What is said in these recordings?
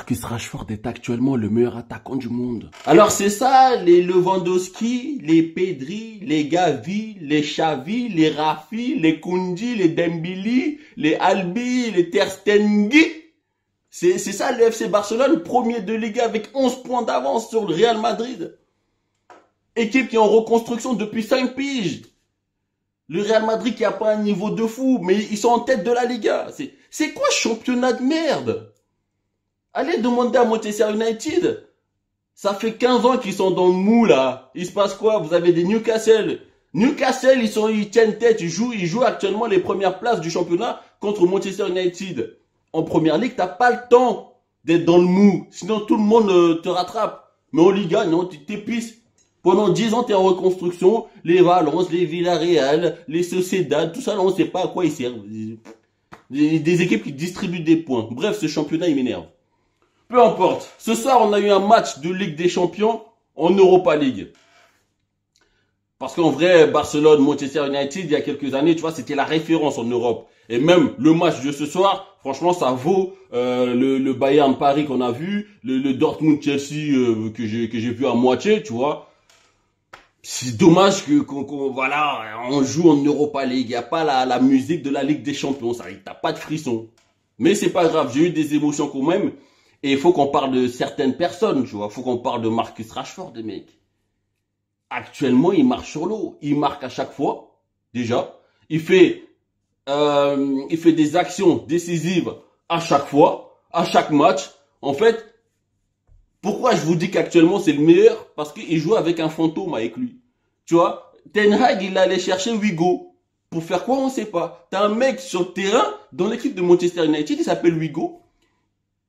Marcus Rashford est actuellement le meilleur attaquant du monde. Alors c'est ça, les Lewandowski, les Pedri, les Gavi, les Xavi, les Rafi, les Koundé, les Dembélé, les Albi, les Ter Stegen. C'est ça le FC Barcelone, premier de Liga avec 11 points d'avance sur le Real Madrid. Équipe qui est en reconstruction depuis 5 piges. Le Real Madrid qui a pas un niveau de fou, mais ils sont en tête de la Liga. C'est quoi ce championnat de merde? Allez demander à Manchester United. Ça fait 15 ans qu'ils sont dans le mou là. Il se passe quoi? Vous avez des Newcastle. Newcastle, ils tiennent tête, ils jouent actuellement les premières places du championnat contre Manchester United. En première ligue, t'as pas le temps d'être dans le mou. Sinon tout le monde te rattrape. Mais en Liga, non, tu t'épices. Pendant 10 ans, tu es en reconstruction. Les Valence, les Villarreal, les Sociedad, tout ça, on ne sait pas à quoi ils servent. Des équipes qui distribuent des points. Bref, ce championnat, il m'énerve. Peu importe. Ce soir, on a eu un match de Ligue des Champions en Europa League. Parce qu'en vrai, Barcelone, Manchester United, il y a quelques années, tu vois, c'était la référence en Europe. Et même le match de ce soir, franchement, ça vaut le Bayern Paris qu'on a vu, le Dortmund Chelsea que j'ai vu à moitié, tu vois. C'est dommage voilà, on joue en Europa League. Il n'y a pas la musique de la Ligue des Champions. Ça, t'as pas de frisson. Mais c'est pas grave. J'ai eu des émotions quand même. Et il faut qu'on parle de certaines personnes, tu vois. Il faut qu'on parle de Marcus Rashford, les mecs. Actuellement, il marche sur l'eau. Il marque à chaque fois, déjà. Il fait des actions décisives à chaque fois, à chaque match. En fait, pourquoi je vous dis qu'actuellement c'est le meilleur? Parce qu'il joue avec un fantôme avec lui. Tu vois, Ten Hag, il allait chercher Hugo. Pour faire quoi, on ne sait pas. T'as un mec sur le terrain, dans l'équipe de Manchester United, il s'appelle Hugo.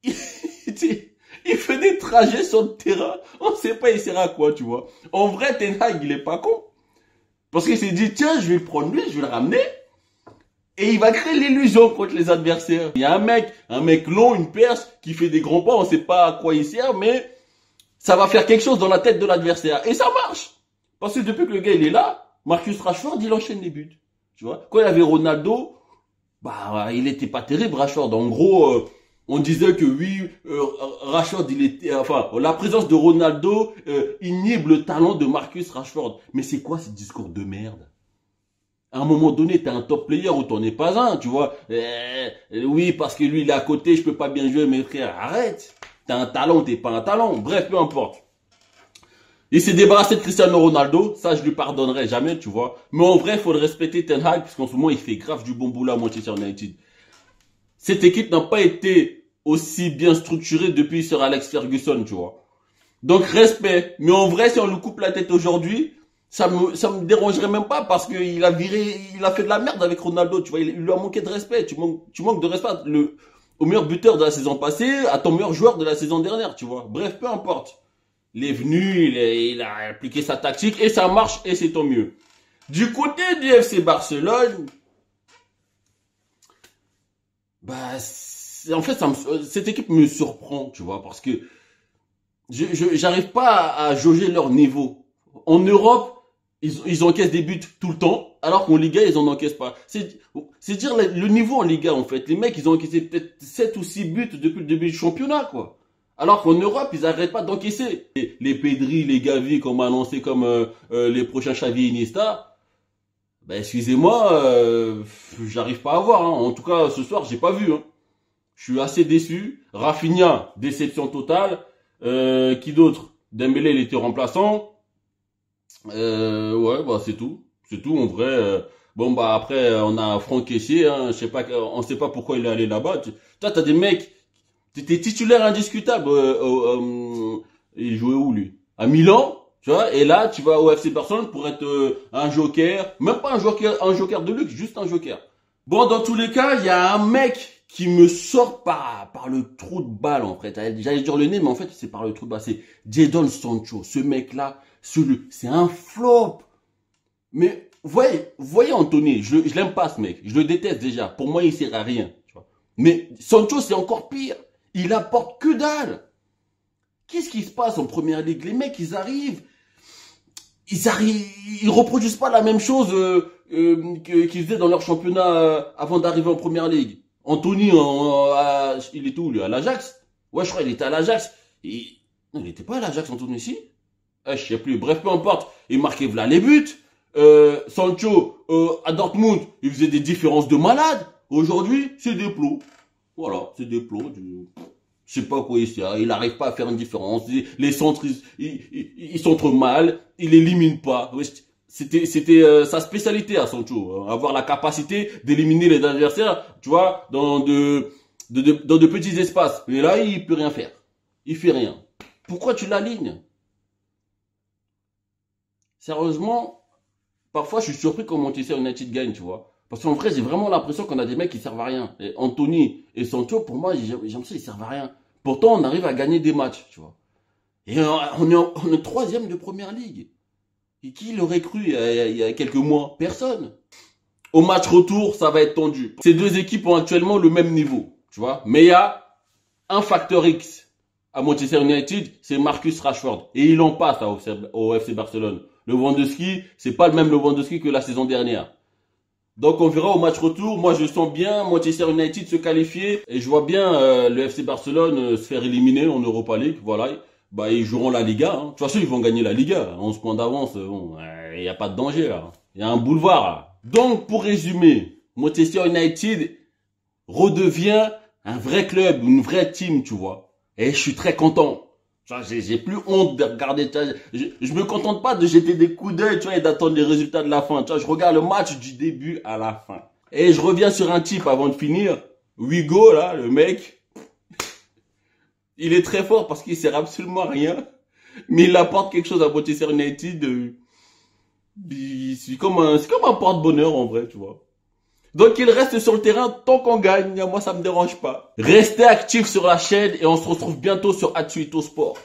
Il fait des trajets sur le terrain. On ne sait pas il sert à quoi, tu vois. En vrai, Ten Hag, il est pas con. Parce qu'il s'est dit, tiens, je vais prendre lui, je vais le ramener. Et il va créer l'illusion contre les adversaires. Il y a un mec long, une perche, qui fait des grands pas, on sait pas à quoi il sert, mais ça va faire quelque chose dans la tête de l'adversaire. Et ça marche. Parce que depuis que le gars il est là, Marcus Rashford, il enchaîne les buts. Tu vois, quand il y avait Ronaldo, bah, il était pas terrible, Rashford. En gros, on disait que oui, Rashford, la présence de Ronaldo inhibe le talent de Marcus Rashford. Mais c'est quoi ce discours de merde? À un moment donné, t'es un top player ou t'en es pas un, tu vois. Oui, parce que lui, il est à côté, je peux pas bien jouer, mes frères. Arrête. T'as un talent, t'es pas un talent. Bref, peu importe. Il s'est débarrassé de Cristiano Ronaldo. Ça, je lui pardonnerai jamais, tu vois. Mais en vrai, il faut le respecter, Ten Hag, parce qu'en ce moment, il fait grave du bon boulot à Manchester United. Cette équipe n'a pas été aussi bien structurée depuis Sir Alex Ferguson, tu vois. Donc, respect. Mais en vrai, si on lui coupe la tête aujourd'hui, ça me dérangerait même pas parce qu'il a fait de la merde avec Ronaldo, tu vois, il lui a manqué de respect, tu manques de respect au meilleur buteur de la saison passée, à ton meilleur joueur de la saison dernière, tu vois. Bref, peu importe. Il est venu, il a appliqué sa tactique et ça marche et c'est tant mieux. Du côté du FC Barcelone, bah, en fait, cette équipe me surprend, tu vois, parce que j'arrive pas à jauger leur niveau. En Europe, ils encaissent des buts tout le temps, alors qu'en Liga, ils en encaissent pas. C'est dire le niveau en Liga, en fait. Les mecs, ils ont encaissé peut-être 7 ou 6 buts depuis le début du championnat, quoi. Alors qu'en Europe, ils n'arrêtent pas d'encaisser. Les Pedri, les Gavi, qu'on m'a annoncé comme les prochains Xavi et Iniesta, ben excusez-moi, j'arrive pas à voir. Hein. En tout cas, ce soir, j'ai pas vu. Hein. Je suis assez déçu. Rafinha, déception totale. Qui d'autre? Dembélé, il était remplaçant. Ouais, bah c'est tout. C'est tout en vrai. Bon bah après on a Franck Kessié, hein, je sais pas, on sait pas pourquoi il est allé là-bas. Toi t'as des mecs, t'es titulaire indiscutable. Il jouait où lui? À Milan, tu vois. Et là tu vas au FC Barcelone pour être un joker, même pas un joker de luxe, juste un joker. Bon dans tous les cas, il y a un mec qui me sort par le trou de balle en fait. J'allais dire le nez, mais en fait c'est par le trou de balle. C'est Jadon Sancho, ce mec là. C'est un flop. Mais voyez Anthony, je l'aime pas ce mec. Je le déteste déjà. Pour moi, il sert à rien. Tu vois. Mais Sancho, c'est encore pire. Il apporte que dalle. Qu'est-ce qui se passe en première ligue? Les mecs, ils reproduisent pas la même chose qu'ils faisaient dans leur championnat avant d'arriver en première ligue. Anthony, il est où lui? À l'Ajax? Ouais, je crois qu'il était à l'Ajax. Non, il n'était pas à l'Ajax en Tunisie. Je sais plus. Bref, peu importe. Il marquait là les buts. Sancho, à Dortmund, il faisait des différences de malade. Aujourd'hui, c'est des plots. Voilà, c'est des plots. Je sais pas quoi il sert. Il n'arrive pas à faire une différence. Les centres, ils centrent mal. Il élimine pas. C'était sa spécialité à Sancho. Avoir la capacité d'éliminer les adversaires, tu vois, dans de petits espaces. Mais là, il peut rien faire. Il fait rien. Pourquoi tu l'alignes? Sérieusement, parfois, je suis surpris quand Manchester United gagne, tu vois. Parce qu'en vrai, j'ai vraiment l'impression qu'on a des mecs qui servent à rien. Et Anthony et Sancho, pour moi, j'ai l'impression qu'ils servent à rien. Pourtant, on arrive à gagner des matchs, tu vois. Et on est troisième de première ligue. Et qui l'aurait cru il y a quelques mois? Personne. Au match retour, ça va être tendu. Ces deux équipes ont actuellement le même niveau, tu vois. Mais il y a un facteur X à Manchester United, c'est Marcus Rashford. Et il en passe au FC Barcelone. Lewandowski, c'est pas le même Lewandowski que la saison dernière. Donc on verra au match retour. Moi je sens bien Manchester United se qualifier. Et je vois bien le FC Barcelone se faire éliminer en Europa League. Voilà. Bah ils joueront la Liga. Hein. De toute façon ils vont gagner la Liga. 11 points d'avance. Bon, il n'y a pas de danger là. Il y a un boulevard là. Donc pour résumer, Manchester United redevient un vrai club, une vraie team, tu vois. Et je suis très content. J'ai plus honte de regarder. Je me contente pas de jeter des coups d'œil, tu vois, et d'attendre les résultats de la fin. Tu vois, je regarde le match du début à la fin. Et je reviens sur un type avant de finir. Wigo, là, le mec. Il est très fort parce qu'il sert absolument à rien. Mais il apporte quelque chose à Manchester United. C'est comme un porte-bonheur en vrai, tu vois. Donc il reste sur le terrain tant qu'on gagne, moi ça me dérange pas. Restez actifs sur la chaîne et on se retrouve bientôt sur Atsuito Sport.